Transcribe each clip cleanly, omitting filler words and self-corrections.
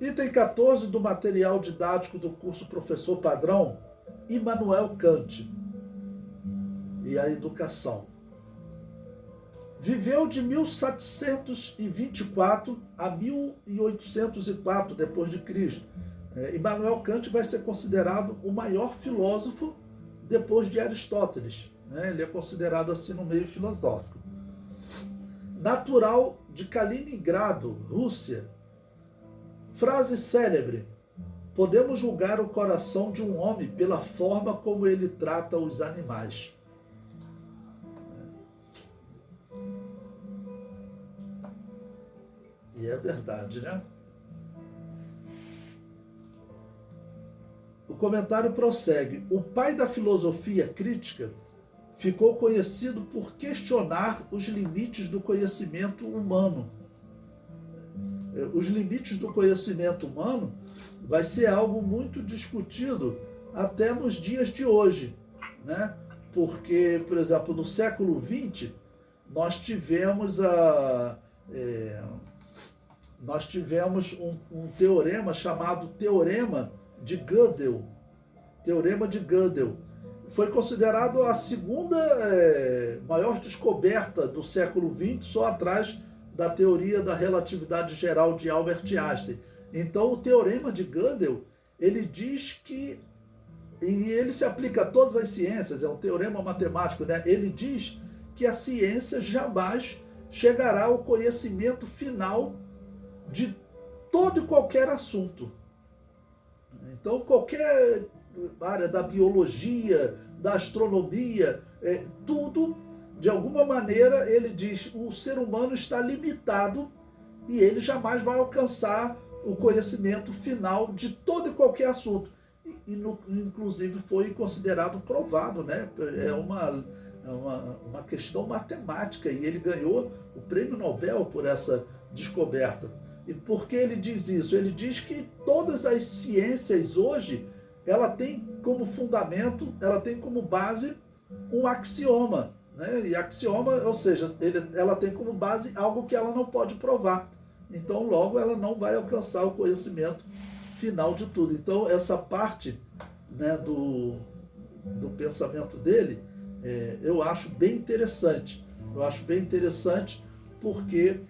Item 14 do material didático do curso Professor Padrão, Immanuel Kant e a educação. Viveu de 1724 a 1804 depois de Cristo. Immanuel Kant vai ser considerado o maior filósofo depois de Aristóteles. Ele é considerado assim no meio filosófico. Natural de Kaliningrado, Rússia. Frase célebre: podemos julgar o coração de um homem pela forma como ele trata os animais. E é verdade, né? O comentário prossegue. O pai da filosofia crítica ficou conhecido por questionar os limites do conhecimento humano. Os limites do conhecimento humano vai ser algo muito discutido até nos dias de hoje, né? Porque, por exemplo, no século XX, nós tivemos um teorema chamado Teorema de Gödel. Teorema de Gödel. Foi considerado a segunda maior descoberta do século XX, só atrás da teoria da relatividade geral de Albert Einstein. Então, o Teorema de Gödel, ele diz que, e ele se aplica a todas as ciências, é um teorema matemático, né? Ele diz que a ciência jamais chegará ao conhecimento final de todo e qualquer assunto. Então, qualquer área da biologia, da astronomia, tudo, de alguma maneira, ele diz, o ser humano está limitado e ele jamais vai alcançar o conhecimento final de todo e qualquer assunto. Inclusive foi considerado provado, né? É uma questão matemática e ele ganhou o prêmio Nobel por essa descoberta. E por que ele diz isso? Ele diz que todas as ciências hoje, ela tem como fundamento, ela tem como base um axioma, né? E axioma, ou seja, ela tem como base algo que ela não pode provar. Então, logo, ela não vai alcançar o conhecimento final de tudo. Então, essa parte, né, do pensamento dele, eu acho bem interessante. Eu acho bem interessante porque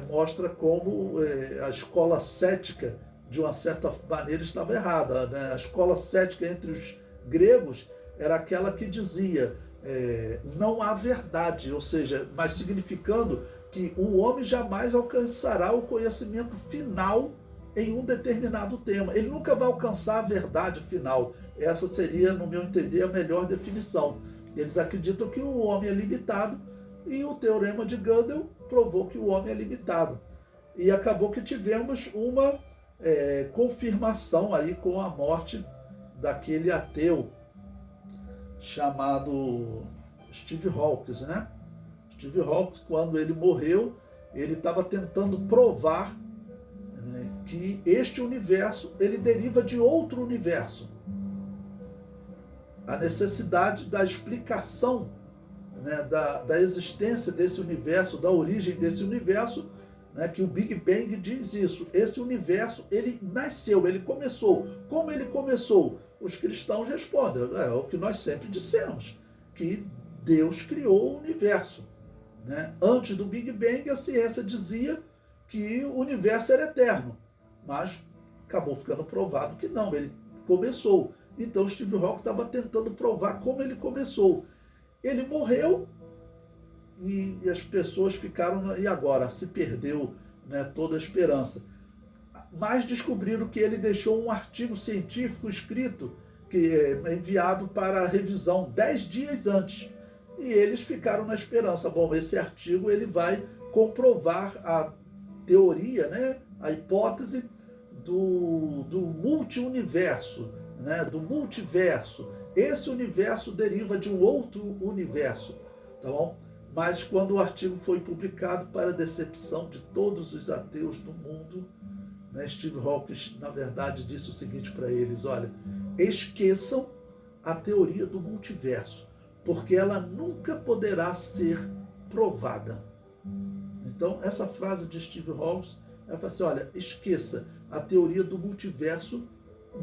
mostra como a escola cética, de uma certa maneira, estava errada, né? A escola cética entre os gregos era aquela que dizia não há verdade, ou seja, mas significando que o homem jamais alcançará o conhecimento final em um determinado tema. Ele nunca vai alcançar a verdade final. Essa seria, no meu entender, a melhor definição. Eles acreditam que o homem é limitado e o Teorema de Gödel provou que o homem é limitado. E acabou que tivemos uma confirmação aí com a morte daquele ateu chamado Steve Hawking, né? Steve Hawking, quando ele morreu, ele estava tentando provar, né, que este universo ele deriva de outro universo. A necessidade da explicação, né, da existência desse universo, da origem desse universo, né, que o Big Bang diz isso. Esse universo, ele nasceu, ele começou. Como ele começou? Os cristãos respondem, é o que nós sempre dissemos, que Deus criou o universo, né? Antes do Big Bang, a ciência dizia que o universo era eterno, mas acabou ficando provado que não, ele começou. Então Steve Hawking estava tentando provar como ele começou. Ele morreu e as pessoas ficaram, e agora? Se perdeu, né, toda a esperança. Mas descobriram que ele deixou um artigo científico escrito, enviado para revisão 10 dias antes. E eles ficaram na esperança. Bom, esse artigo ele vai comprovar a teoria, né, a hipótese do multi-universo, né, do multiverso. Esse universo deriva de um outro universo, tá bom? Mas quando o artigo foi publicado, para a decepção de todos os ateus do mundo, né, Steve Hawking, na verdade, disse o seguinte para eles: olha, esqueçam a teoria do multiverso, porque ela nunca poderá ser provada. Então, essa frase de Steve Hawking Ela fala assim, olha, esqueça, a teoria do multiverso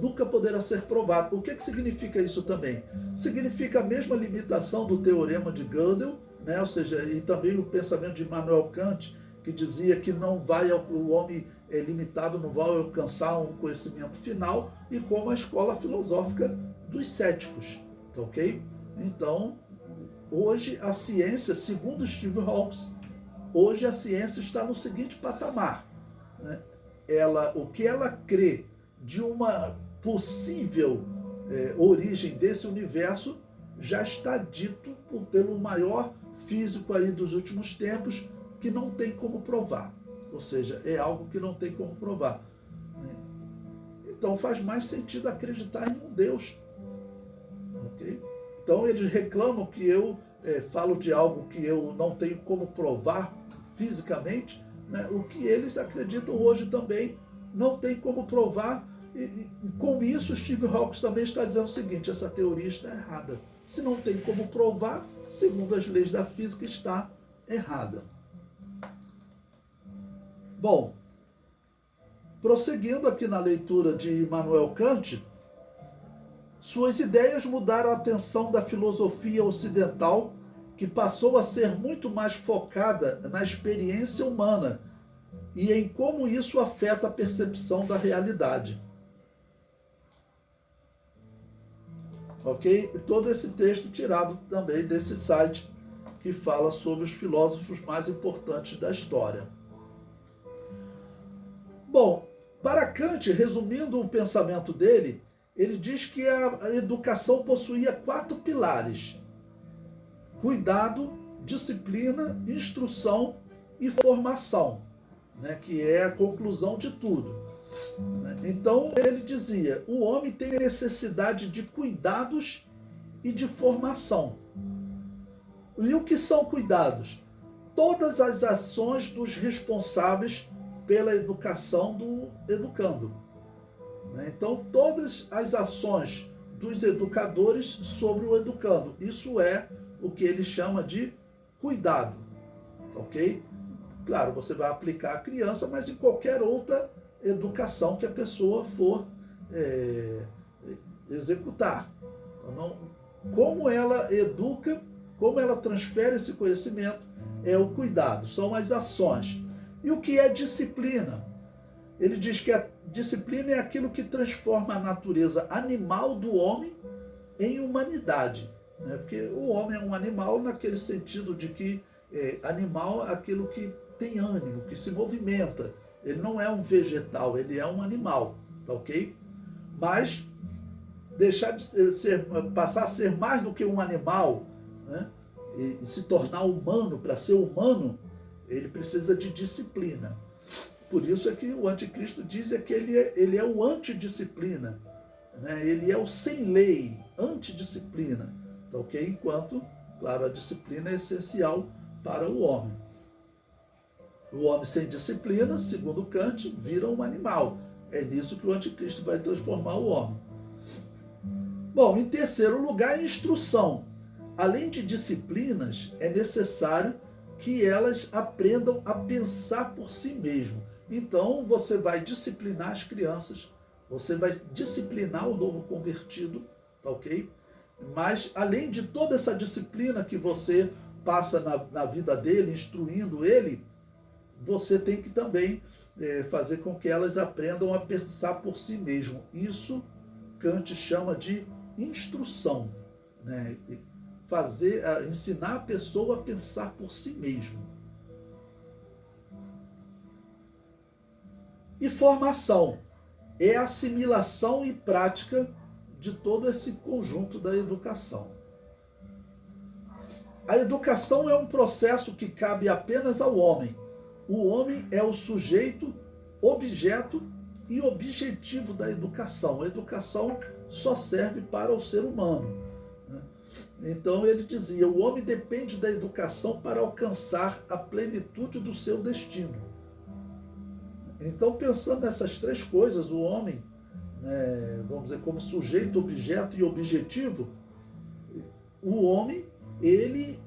nunca poderá ser provada. O que significa isso também? Significa a mesma limitação do teorema de Gödel, né? Ou seja, e também o pensamento de Immanuel Kant, que dizia que o homem é limitado, não vai alcançar um conhecimento final, e como a escola filosófica dos céticos, tá ok? Então, hoje a ciência, segundo Steve Hawking, hoje a ciência está no seguinte patamar, né? O que ela crê de uma possível origem desse universo já está dito pelo maior físico aí dos últimos tempos, que não tem como provar. Ou seja, é algo que não tem como provar. Então faz mais sentido acreditar em um Deus. Okay? Então eles reclamam que eu falo de algo que eu não tenho como provar fisicamente, né? O que eles acreditam hoje também não tem como provar, e com isso Steve Hawking também está dizendo o seguinte, essa teoria está errada. Se não tem como provar, segundo as leis da física, está errada. Bom, prosseguindo aqui na leitura de Immanuel Kant, suas ideias mudaram a atenção da filosofia ocidental, que passou a ser muito mais focada na experiência humana e em como isso afeta a percepção da realidade. Ok? Todo esse texto tirado também desse site que fala sobre os filósofos mais importantes da história. Bom, para Kant, resumindo o pensamento dele, ele diz que a educação possuía 4 pilares: cuidado, disciplina, instrução e formação, né, que é a conclusão de tudo. Então, ele dizia, o homem tem necessidade de cuidados e de formação. E o que são cuidados? Todas as ações dos responsáveis pela educação do educando. Então, todas as ações dos educadores sobre o educando. Isso é o que ele chama de cuidado. Ok? Claro, você vai aplicar a criança, mas em qualquer outra educação que a pessoa for executar. Então, como ela educa, como ela transfere esse conhecimento, é o cuidado, são as ações. E o que é disciplina? Ele diz que a disciplina é aquilo que transforma a natureza animal do homem em humanidade. Né? Porque o homem é um animal naquele sentido de que animal é aquilo que tem ânimo, que se movimenta. Ele não é um vegetal, ele é um animal, tá ok? Mas deixar de passar a ser mais do que um animal, né? E se tornar humano, para ser humano, ele precisa de disciplina. Por isso é que o anticristo diz que ele é o antidisciplina, né? Ele é o sem lei, antidisciplina, tá ok? Enquanto, claro, a disciplina é essencial para o homem. O homem sem disciplina, segundo Kant, vira um animal. É nisso que o anticristo vai transformar o homem. Bom, em terceiro lugar, instrução. Além de disciplinas, é necessário que elas aprendam a pensar por si mesmo. Então, você vai disciplinar as crianças, você vai disciplinar o novo convertido, tá ok? Mas, além de toda essa disciplina que você passa na vida dele, instruindo ele, você tem que também fazer com que elas aprendam a pensar por si mesmo. Isso Kant chama de instrução, né? Ensinar a pessoa a pensar por si mesmo. E formação é a assimilação e prática de todo esse conjunto da educação. A educação é um processo que cabe apenas ao homem. O homem é o sujeito, objeto e objetivo da educação. A educação só serve para o ser humano. Então ele dizia, o homem depende da educação para alcançar a plenitude do seu destino. Então, pensando nessas 3 coisas, o homem, vamos dizer, como sujeito, objeto e objetivo, o homem, ele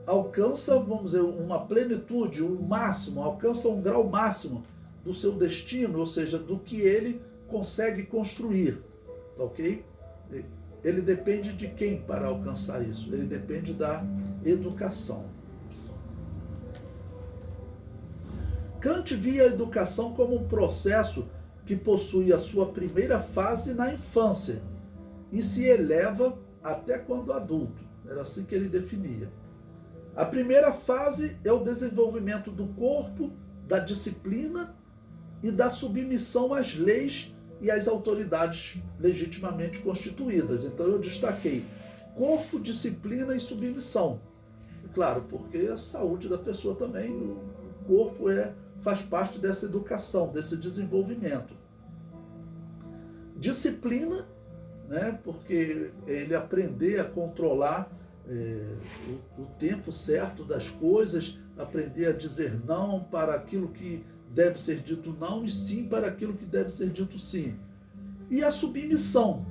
alcança, vamos dizer, uma plenitude, um máximo, alcança um grau máximo do seu destino, ou seja, do que ele consegue construir, tá ok? Ele depende de quem para alcançar isso? Ele depende da educação. Kant via a educação como um processo que possui a sua primeira fase na infância e se eleva até quando adulto. Era assim que ele definia. A primeira fase é o desenvolvimento do corpo, da disciplina e da submissão às leis e às autoridades legitimamente constituídas. Então eu destaquei corpo, disciplina e submissão. Claro, porque a saúde da pessoa também, o corpo faz parte dessa educação, desse desenvolvimento. Disciplina, né, porque ele aprender a controlar o tempo certo das coisas, aprender a dizer não para aquilo que deve ser dito não e sim para aquilo que deve ser dito sim. E a submissão.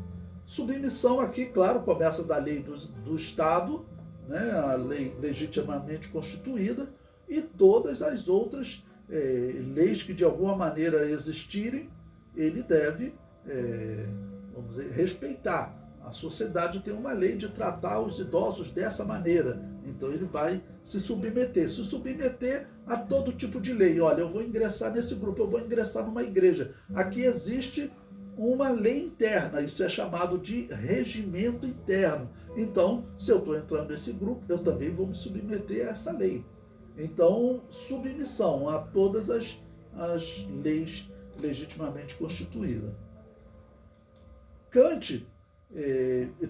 Submissão aqui, claro, começa da lei do Estado, né, a lei legitimamente constituída, e todas as outras leis que de alguma maneira existirem, ele deve, vamos dizer, respeitar. A sociedade tem uma lei de tratar os idosos dessa maneira, então ele vai se submeter a todo tipo de lei. Olha, eu vou ingressar nesse grupo, eu vou ingressar numa igreja. Aqui existe uma lei interna, isso é chamado de regimento interno. Então, se eu estou entrando nesse grupo, eu também vou me submeter a essa lei. Então, submissão a todas as leis legitimamente constituídas. Kant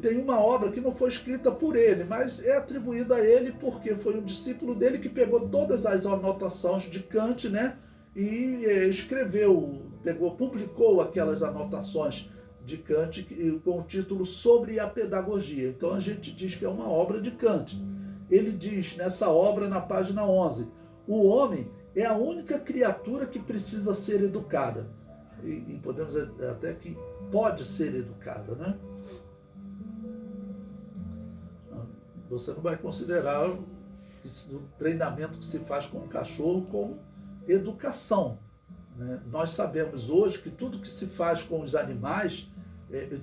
tem uma obra que não foi escrita por ele, mas é atribuída a ele porque foi um discípulo dele que pegou todas as anotações de Kant, né, e publicou aquelas anotações de Kant com o título Sobre a Pedagogia. Então a gente diz que é uma obra de Kant. Ele diz nessa obra, na página 11, o homem é a única criatura que precisa ser educada. E podemos até que pode ser educada, né? Você não vai considerar o treinamento que se faz com o cachorro como educação, né? Nós sabemos hoje que tudo que se faz com os animais,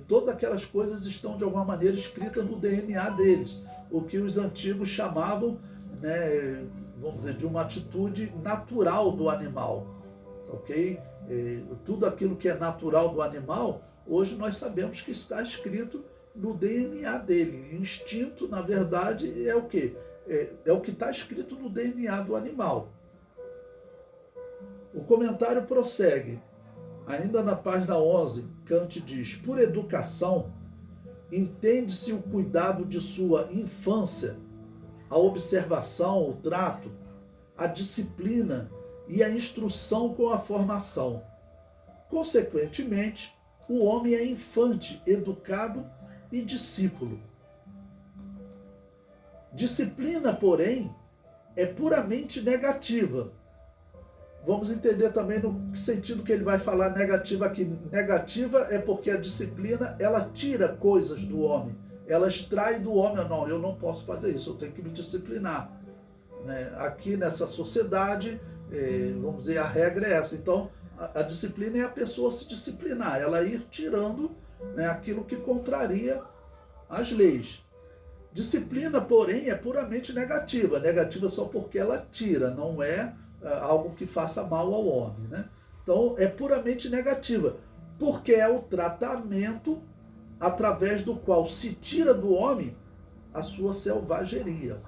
todas aquelas coisas estão de alguma maneira escritas no DNA deles, o que os antigos chamavam, né, vamos dizer, de uma atitude natural do animal, ok? Tudo aquilo que é natural do animal, hoje nós sabemos que está escrito no DNA dele. Instinto, na verdade, é o quê? É o que está escrito no DNA do animal. O comentário prossegue. Ainda na página 11, Kant diz: por educação, entende-se o cuidado de sua infância, a observação, o trato, a disciplina e a instrução com a formação. Consequentemente, o homem é infante, educado e discípulo. Disciplina, porém, é puramente negativa. Vamos entender também no sentido que ele vai falar negativa aqui. Negativa é porque a disciplina, ela tira coisas do homem, ela extrai do homem. Não, eu não posso fazer isso, eu tenho que me disciplinar, né? Aqui nessa sociedade, vamos dizer, a regra é essa. Então, a disciplina é a pessoa se disciplinar, ela ir tirando, né, aquilo que contraria as leis. Disciplina, porém, é puramente negativa. Negativa só porque ela tira, não é algo que faça mal ao homem, né? Então, é puramente negativa, porque é o tratamento através do qual se tira do homem a sua selvageria.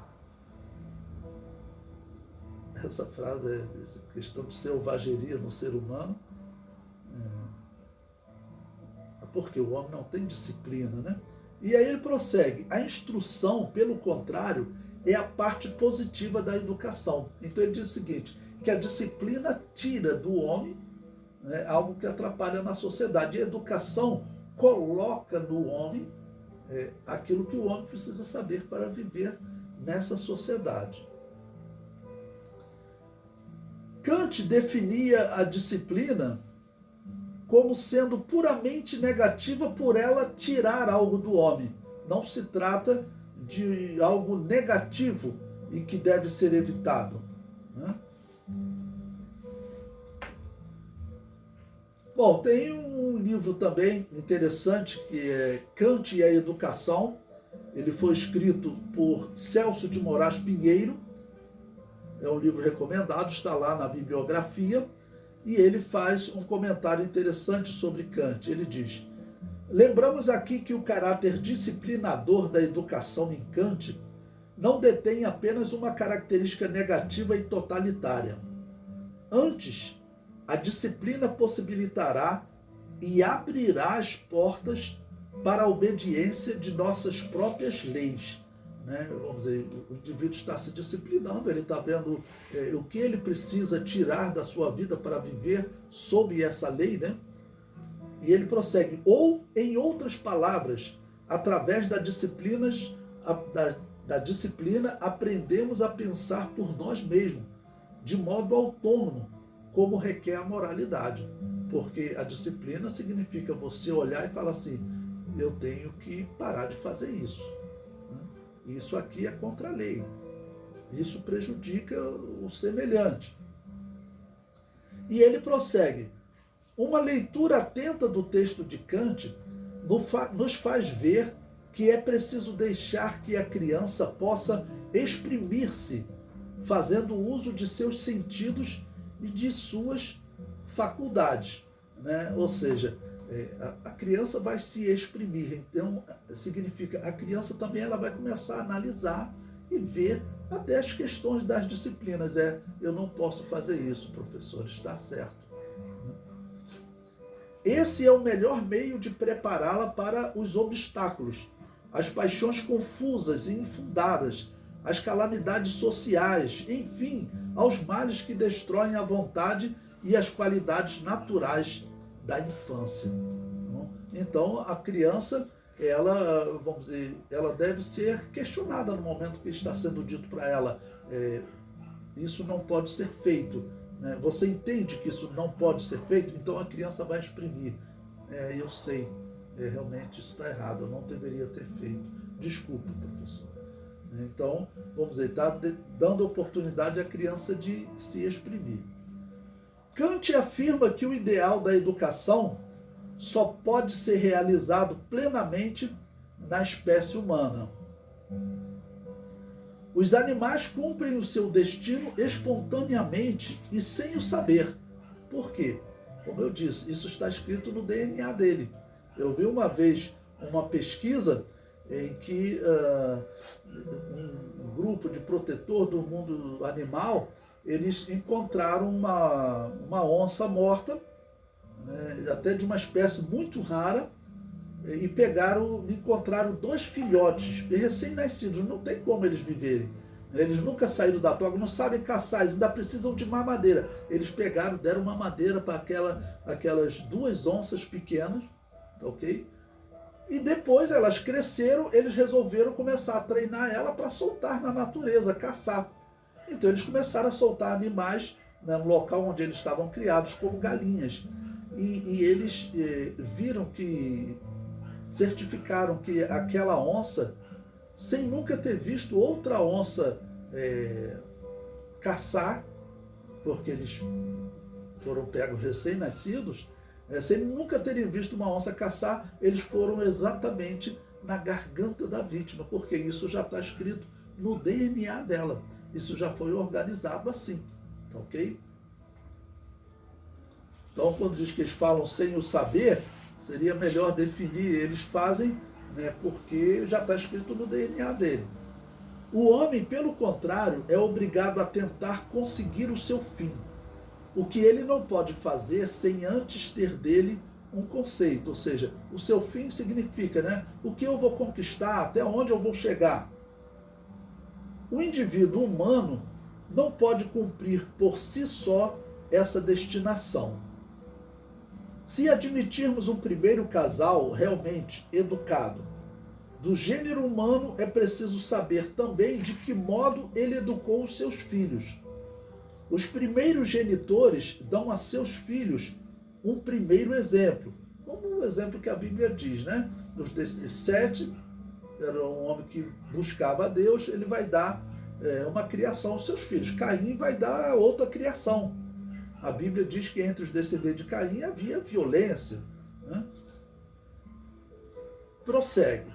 Essa frase, essa questão de selvageria no ser humano, porque o homem não tem disciplina, né? E aí ele prossegue: a instrução, pelo contrário, é a parte positiva da educação. Então ele diz o seguinte, que a disciplina tira do homem, né, algo que atrapalha na sociedade. E a educação coloca no homem aquilo que o homem precisa saber para viver nessa sociedade. Kant definia a disciplina como sendo puramente negativa por ela tirar algo do homem. Não se trata de algo negativo e que deve ser evitado, né? Bom, tem um livro também interessante que é Kant e a Educação. Ele foi escrito por Celso de Moraes Pinheiro. É um livro recomendado, está lá na bibliografia. E ele faz um comentário interessante sobre Kant. Ele diz: lembramos aqui que o caráter disciplinador da educação em Kant não detém apenas uma característica negativa e totalitária. Antes, a disciplina possibilitará e abrirá as portas para a obediência de nossas próprias leis. Né? Vamos dizer, o indivíduo está se disciplinando, ele está vendo o que ele precisa tirar da sua vida para viver sob essa lei, né? E ele prossegue, ou, em outras palavras, através da disciplina aprendemos a pensar por nós mesmos, de modo autônomo, como requer a moralidade. Porque a disciplina significa você olhar e falar assim, eu tenho que parar de fazer isso. Isso aqui é contra a lei. Isso prejudica o semelhante. E ele prossegue. Uma leitura atenta do texto de Kant nos faz ver que é preciso deixar que a criança possa exprimir-se, fazendo uso de seus sentidos e de suas faculdades. Né? Ou seja, a criança vai se exprimir, então significa a criança também ela vai começar a analisar e ver até as questões das disciplinas. Eu não posso fazer isso, professor, está certo. Esse é o melhor meio de prepará-la para os obstáculos, as paixões confusas e infundadas, as calamidades sociais, enfim, aos males que destroem a vontade e as qualidades naturais da infância. Então, a criança, ela, vamos dizer, ela deve ser questionada no momento que está sendo dito para ela, isso não pode ser feito. Né? Você entende que isso não pode ser feito? Então a criança vai exprimir. Eu sei, realmente isso está errado, eu não deveria ter feito. Desculpe, professor. Então, vamos dizer, está dando oportunidade à criança de se exprimir. Kant afirma que o ideal da educação só pode ser realizado plenamente na espécie humana. Os animais cumprem o seu destino espontaneamente e sem o saber. Por quê? Como eu disse, isso está escrito no DNA dele. Eu vi uma vez uma pesquisa em que um grupo de protetor do mundo animal, eles encontraram uma onça morta, né, até de uma espécie muito rara, e encontraram 2 filhotes recém-nascidos. Não tem como eles viverem. Eles nunca saíram da toca, não sabem caçar, eles ainda precisam de mamadeira. Eles deram mamadeira para aquelas 2 onças pequenas, ok? E depois elas cresceram, eles resolveram começar a treinar ela para soltar na natureza, caçar. Então eles começaram a soltar animais, né, no local onde eles estavam criados, como galinhas. E eles certificaram que aquela onça, sem nunca ter visto outra onça caçar, porque eles foram pegos recém-nascidos, sem nunca terem visto uma onça caçar, eles foram exatamente na garganta da vítima, porque isso já está escrito no DNA dela. Isso já foi organizado assim, tá ok? Então, quando diz que eles falam sem o saber, seria melhor definir, eles fazem, né, porque já está escrito no DNA dele. O homem, pelo contrário, é obrigado a tentar conseguir o seu fim, o que ele não pode fazer sem antes ter dele um conceito, ou seja, o seu fim significa, né, o que eu vou conquistar, até onde eu vou chegar. O indivíduo humano não pode cumprir por si só essa destinação. Se admitirmos um primeiro casal realmente educado, do gênero humano é preciso saber também de que modo ele educou os seus filhos. Os primeiros genitores dão a seus filhos um primeiro exemplo, como o exemplo que a Bíblia diz, né? Desses 7, era um homem que buscava a Deus, ele vai dar uma criação aos seus filhos. Caim vai dar outra criação. A Bíblia diz que entre os descendentes de Caim havia violência, né? Prossegue.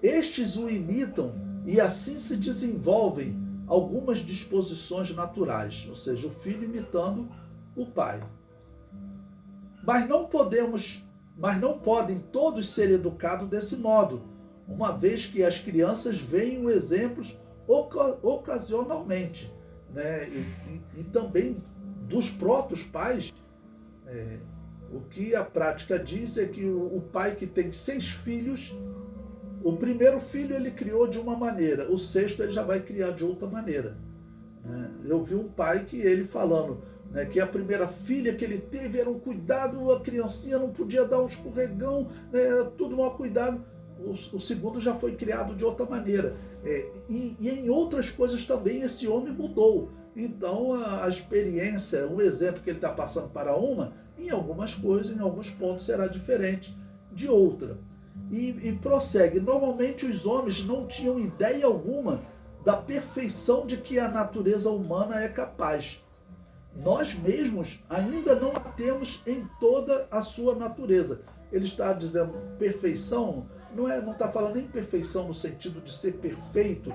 Estes o imitam e assim se desenvolvem algumas disposições naturais, ou seja, o filho imitando o pai. Mas não podem todos ser educados desse modo, uma vez que as crianças veem os exemplos ocasionalmente, né? E também dos próprios pais. O que a prática diz é que o pai que tem 6 filhos, o primeiro filho ele criou de uma maneira, o sexto ele já vai criar de outra maneira, né? Eu vi um pai que ele falando, né, que a primeira filha que ele teve era um cuidado, a criancinha não podia dar um escorregão, né, era tudo mal cuidado. O segundo já foi criado de outra maneira. E em outras coisas também esse homem mudou. Então a experiência, o exemplo que ele está passando para uma, em algumas coisas, em alguns pontos será diferente de outra. E prossegue. Normalmente os homens não tinham ideia alguma da perfeição de que a natureza humana é capaz. Nós mesmos ainda não a temos em toda a sua natureza. Ele está dizendo perfeição, não está falando nem perfeição no sentido de ser perfeito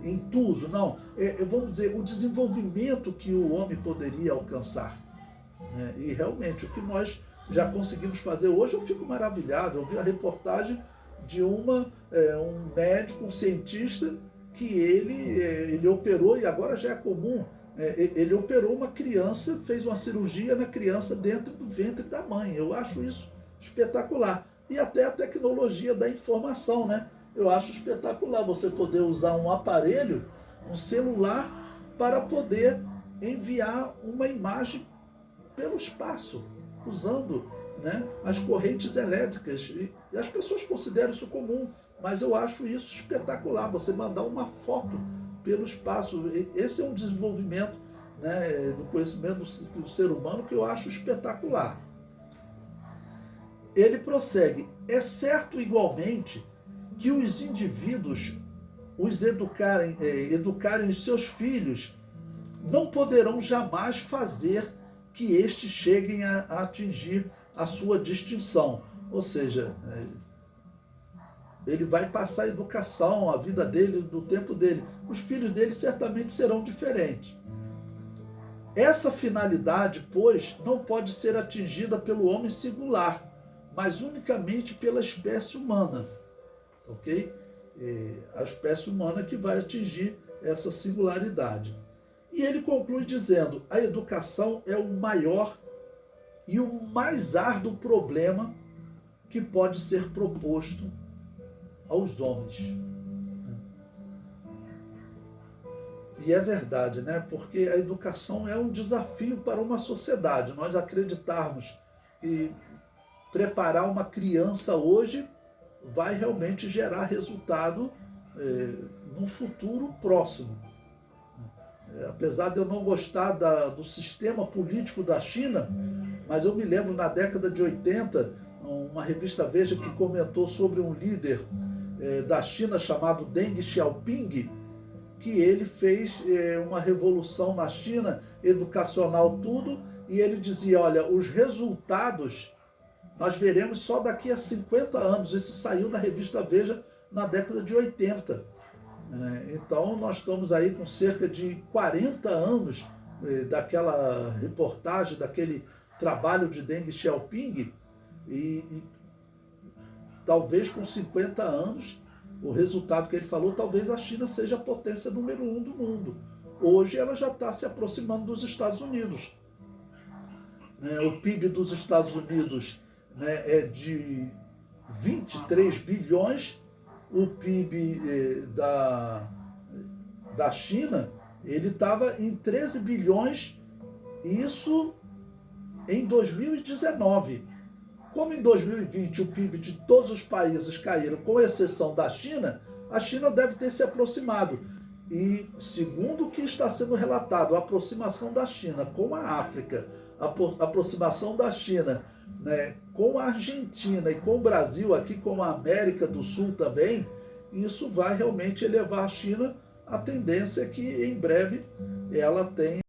em tudo, não. Vamos dizer, o desenvolvimento que o homem poderia alcançar, né? E realmente o que nós já conseguimos fazer hoje, eu fico maravilhado. Eu vi a reportagem de um médico, um cientista, que ele operou, e agora já é comum, ele operou uma criança, fez uma cirurgia na criança dentro do ventre da mãe. Eu acho isso espetacular. E até a tecnologia da informação, né? Eu acho espetacular você poder usar um aparelho, um celular, para poder enviar uma imagem pelo espaço, usando, né, as correntes elétricas. E as pessoas consideram isso comum, mas eu acho isso espetacular, você mandar uma foto pelo espaço. Esse é um desenvolvimento, né, do conhecimento do ser humano que eu acho espetacular. Ele prossegue. É certo igualmente que os indivíduos educarem os seus filhos, não poderão jamais fazer que estes cheguem a atingir a sua distinção. Ou seja, ele vai passar a educação, a vida dele, do tempo dele. Os filhos dele certamente serão diferentes. Essa finalidade, pois, não pode ser atingida pelo homem singular, mas unicamente pela espécie humana. Ok? A espécie humana que vai atingir essa singularidade. E ele conclui dizendo: a educação é o maior e o mais árduo problema que pode ser proposto aos homens. E é verdade, né? Porque a educação é um desafio para uma sociedade. Nós acreditarmos que preparar uma criança hoje vai realmente gerar resultado num futuro próximo. Apesar de eu não gostar do sistema político da China, mas eu me lembro na década de 80, uma revista Veja que comentou sobre um líder da China chamado Deng Xiaoping, que ele fez uma revolução na China, educacional tudo, e ele dizia, olha, os resultados nós veremos só daqui a 50 anos. Isso saiu na revista Veja na década de 80. Então nós estamos aí com cerca de 40 anos daquela reportagem, daquele trabalho de Deng Xiaoping, e talvez com 50 anos, o resultado que ele falou, talvez a China seja a potência número 1 do mundo. Hoje ela já está se aproximando dos Estados Unidos. O PIB dos Estados Unidos, né, é de 23 bilhões, o PIB da China, ele estava em 13 bilhões, isso em 2019. Como em 2020 o PIB de todos os países caíram, com exceção da China, a China deve ter se aproximado. E segundo o que está sendo relatado, a aproximação da China com a África, a aproximação da China, né, com a Argentina e com o Brasil, aqui com a América do Sul também, isso vai realmente elevar a China. A tendência é que em breve ela tenha